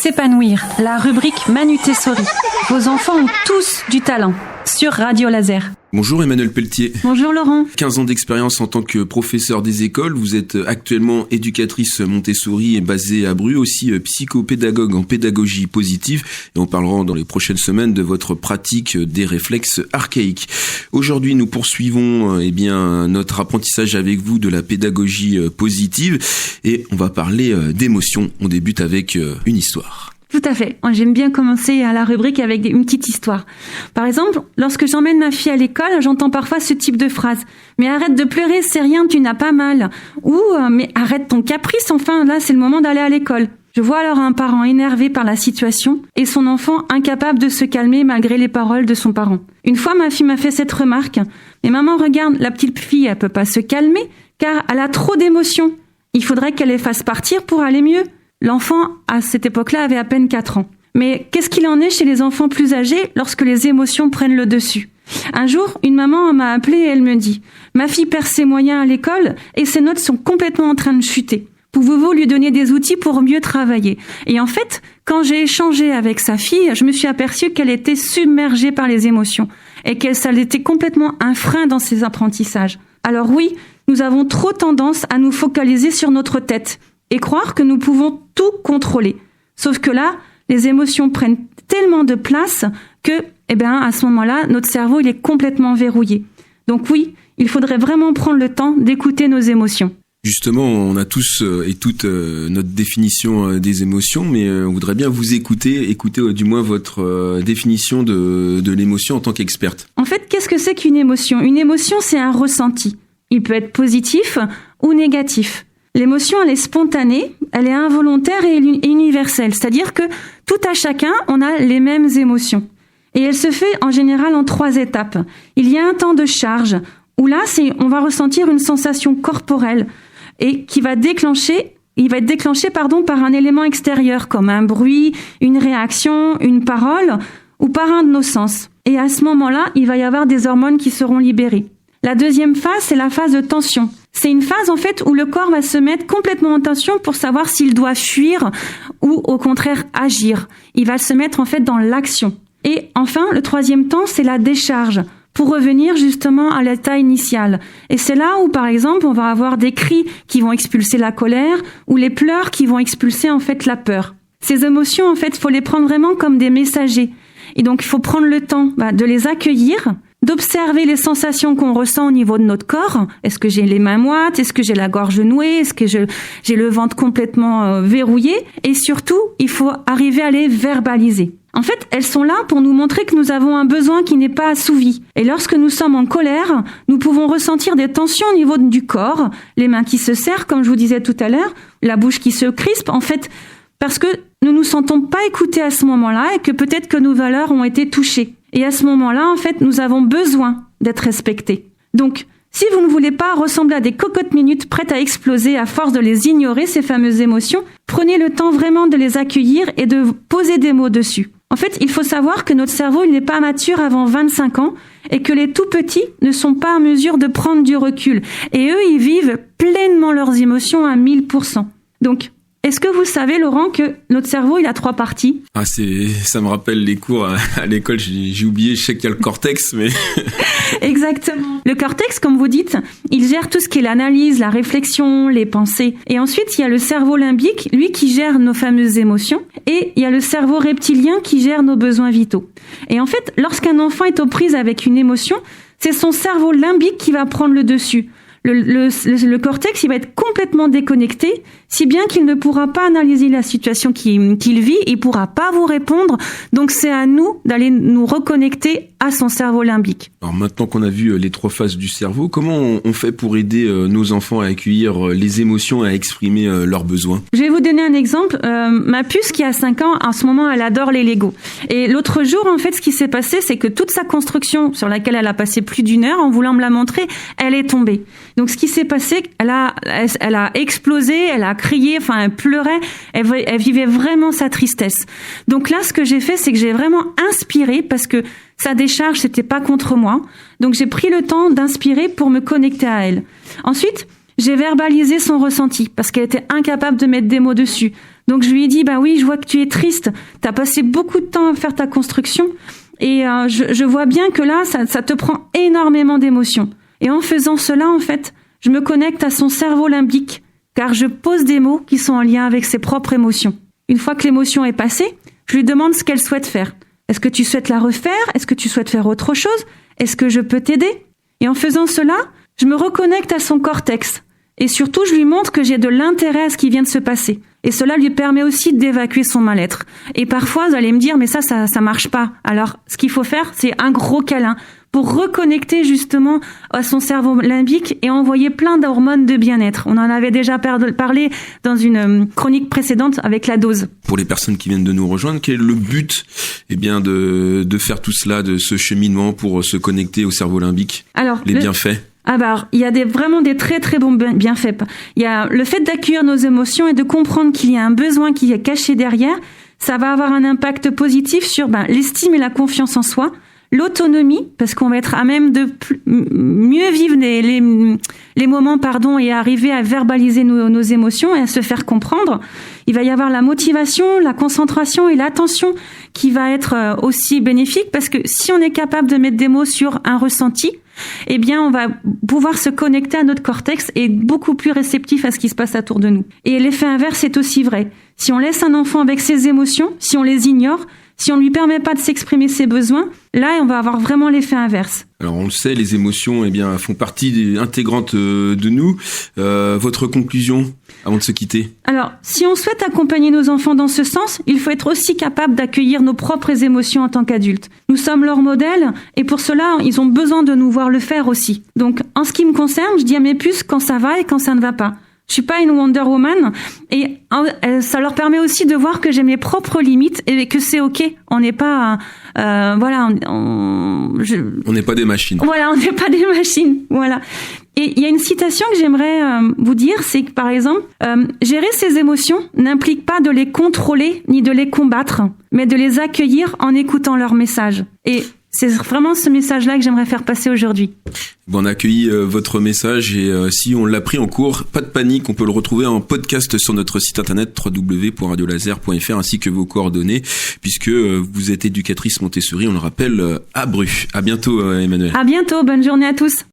S'épanouir, la rubrique Manu Tessori. Vos enfants ont tous du talent sur Radio Laser. Bonjour Emmanuel Pelletier. Bonjour Laurent. 15 ans d'expérience en tant que professeur des écoles. Vous êtes actuellement éducatrice Montessori et basée à Bru, aussi psychopédagogue en pédagogie positive. Et on parlera dans les prochaines semaines de votre pratique des réflexes archaïques. Aujourd'hui, nous poursuivons notre apprentissage avec vous de la pédagogie positive et on va parler d'émotions. On débute avec une histoire. Tout à fait. J'aime bien commencer à la rubrique avec une petite histoire. Par exemple, lorsque j'emmène ma fille à l'école, j'entends parfois ce type de phrase. « Mais arrête de pleurer, c'est rien, tu n'as pas mal. » Ou « Mais arrête ton caprice, enfin, là, c'est le moment d'aller à l'école. » Je vois alors un parent énervé par la situation et son enfant incapable de se calmer malgré les paroles de son parent. Une fois, ma fille m'a fait cette remarque. « Mais maman, regarde, la petite fille, elle peut pas se calmer car elle a trop d'émotions. Il faudrait qu'elle les fasse partir pour aller mieux. » L'enfant, à cette époque-là, avait à peine 4 ans. Mais qu'est-ce qu'il en est chez les enfants plus âgés lorsque les émotions prennent le dessus ? Un jour, une maman m'a appelée et elle me dit « Ma fille perd ses moyens à l'école et ses notes sont complètement en train de chuter. Pouvez-vous lui donner des outils pour mieux travailler ?» Et en fait, quand j'ai échangé avec sa fille, je me suis aperçue qu'elle était submergée par les émotions et ça était complètement un frein dans ses apprentissages. Alors oui, nous avons trop tendance à nous focaliser sur notre tête et croire que nous pouvons tout contrôler. Sauf que là, les émotions prennent tellement de place que, à ce moment-là, notre cerveau, il est complètement verrouillé. Donc oui, il faudrait vraiment prendre le temps d'écouter nos émotions. Justement, on a tous et toutes notre définition des émotions, mais on voudrait bien vous écouter du moins votre définition de l'émotion en tant qu'experte. En fait, qu'est-ce que c'est qu'une émotion ? Une émotion, c'est un ressenti. Il peut être positif ou négatif. L'émotion, elle est spontanée, elle est involontaire et universelle. C'est-à-dire que tout à chacun, on a les mêmes émotions. Et elle se fait en général en 3 étapes. Il y a un temps de charge, où là, on va ressentir une sensation corporelle et qui va être déclenché par un élément extérieur, comme un bruit, une réaction, une parole, ou par un de nos sens. Et à ce moment-là, il va y avoir des hormones qui seront libérées. La deuxième phase, c'est la phase de tension. C'est une phase, en fait, où le corps va se mettre complètement en tension pour savoir s'il doit fuir ou, au contraire, agir. Il va se mettre, en fait, dans l'action. Et enfin, le 3e temps, c'est la décharge, pour revenir justement à l'état initial. Et c'est là où, par exemple, on va avoir des cris qui vont expulser la colère ou les pleurs qui vont expulser, en fait, la peur. Ces émotions, en fait, il faut les prendre vraiment comme des messagers. Et donc, il faut prendre le temps de les accueillir, d'observer les sensations qu'on ressent au niveau de notre corps. Est-ce que j'ai les mains moites ? Est-ce que j'ai la gorge nouée ? Est-ce que j'ai le ventre complètement verrouillé ? Et surtout, il faut arriver à les verbaliser. En fait, elles sont là pour nous montrer que nous avons un besoin qui n'est pas assouvi. Et lorsque nous sommes en colère, nous pouvons ressentir des tensions au niveau du corps, les mains qui se serrent, comme je vous disais tout à l'heure, la bouche qui se crispe, en fait, parce que nous nous sentons pas écoutés à ce moment-là et que peut-être que nos valeurs ont été touchées. Et à ce moment-là, en fait, nous avons besoin d'être respectés. Donc, si vous ne voulez pas ressembler à des cocottes minutes prêtes à exploser à force de les ignorer, ces fameuses émotions, prenez le temps vraiment de les accueillir et de poser des mots dessus. En fait, il faut savoir que notre cerveau, il n'est pas mature avant 25 ans et que les tout petits ne sont pas en mesure de prendre du recul. Et eux, ils vivent pleinement leurs émotions à 1000%. Donc, est-ce que vous savez, Laurent, que notre cerveau, il a 3 parties ? Ça me rappelle les cours à l'école, j'ai oublié, je sais qu'il y a le cortex, mais... Exactement. Le cortex, comme vous dites, il gère tout ce qui est l'analyse, la réflexion, les pensées. Et ensuite, il y a le cerveau limbique, lui qui gère nos fameuses émotions. Et il y a le cerveau reptilien qui gère nos besoins vitaux. Et en fait, lorsqu'un enfant est aux prises avec une émotion, c'est son cerveau limbique qui va prendre le dessus. Le cortex, il va être complètement déconnecté, si bien qu'il ne pourra pas analyser la situation qu'il vit, il pourra pas vous répondre. Donc c'est à nous d'aller nous reconnecter à son cerveau limbique. Alors maintenant qu'on a vu les 3 phases du cerveau, comment on fait pour aider nos enfants à accueillir les émotions, à exprimer leurs besoins ? Je vais vous donner un exemple. Ma puce qui a 5 ans, en ce moment, elle adore les Lego. Et l'autre jour, en fait, ce qui s'est passé, c'est que toute sa construction, sur laquelle elle a passé plus d'1 heure en voulant me la montrer, elle est tombée. Donc ce qui s'est passé, elle a explosé, elle a crié, enfin elle pleurait, elle vivait vraiment sa tristesse. Donc là, ce que j'ai fait, c'est que j'ai vraiment inspiré parce que sa décharge, c'était pas contre moi. Donc j'ai pris le temps d'inspirer pour me connecter à elle. Ensuite, j'ai verbalisé son ressenti parce qu'elle était incapable de mettre des mots dessus. Donc je lui ai dit, bah oui, je vois que tu es triste, t'as passé beaucoup de temps à faire ta construction et je vois bien que là, ça te prend énormément d'émotions. Et en faisant cela, en fait, je me connecte à son cerveau limbique, car je pose des mots qui sont en lien avec ses propres émotions. Une fois que l'émotion est passée, je lui demande ce qu'elle souhaite faire. Est-ce que tu souhaites la refaire? Est-ce que tu souhaites faire autre chose? Est-ce que je peux t'aider? Et en faisant cela, je me reconnecte à son cortex. Et surtout, je lui montre que j'ai de l'intérêt à ce qui vient de se passer. Et cela lui permet aussi d'évacuer son mal-être. Et parfois, vous allez me dire, mais ça marche pas. Alors, ce qu'il faut faire, c'est un gros câlin pour reconnecter justement à son cerveau limbique et envoyer plein d'hormones de bien-être. On en avait déjà parlé dans une chronique précédente avec la dose. Pour les personnes qui viennent de nous rejoindre, quel est le but, de faire tout cela, de ce cheminement pour se connecter au cerveau limbique? Alors, les bienfaits? Il y a vraiment des très très bons bienfaits. Il y a le fait d'accueillir nos émotions et de comprendre qu'il y a un besoin qui est caché derrière. Ça va avoir un impact positif sur l'estime et la confiance en soi. L'autonomie, parce qu'on va être à même de mieux vivre les moments, et arriver à verbaliser nos émotions et à se faire comprendre. Il va y avoir la motivation, la concentration et l'attention qui va être aussi bénéfique, parce que si on est capable de mettre des mots sur un ressenti, on va pouvoir se connecter à notre cortex et être beaucoup plus réceptif à ce qui se passe autour de nous. Et l'effet inverse est aussi vrai. Si on laisse un enfant avec ses émotions, si on les ignore, si on ne lui permet pas de s'exprimer ses besoins, là, on va avoir vraiment l'effet inverse. Alors, on le sait, les émotions, font partie intégrantes de nous. Votre conclusion, avant de se quitter? Alors, si on souhaite accompagner nos enfants dans ce sens, il faut être aussi capable d'accueillir nos propres émotions en tant qu'adultes. Nous sommes leur modèle, et pour cela, ils ont besoin de nous voir le faire aussi. Donc, en ce qui me concerne, je dis à mes puces quand ça va et quand ça ne va pas. Je suis pas une Wonder Woman et ça leur permet aussi de voir que j'ai mes propres limites et que c'est ok. On n'est pas, on n'est pas des machines. Voilà, on n'est pas des machines. Voilà. Et il y a une citation que j'aimerais vous dire, c'est que par exemple, gérer ses émotions n'implique pas de les contrôler ni de les combattre, mais de les accueillir en écoutant leurs messages. Et c'est vraiment ce message-là que j'aimerais faire passer aujourd'hui. On a accueilli votre message et si on l'a pris en cours, pas de panique, on peut le retrouver en podcast sur notre site internet www.radiolaser.fr ainsi que vos coordonnées puisque vous êtes éducatrice Montessori, on le rappelle, à Bru. À bientôt Emmanuelle. À bientôt, bonne journée à tous.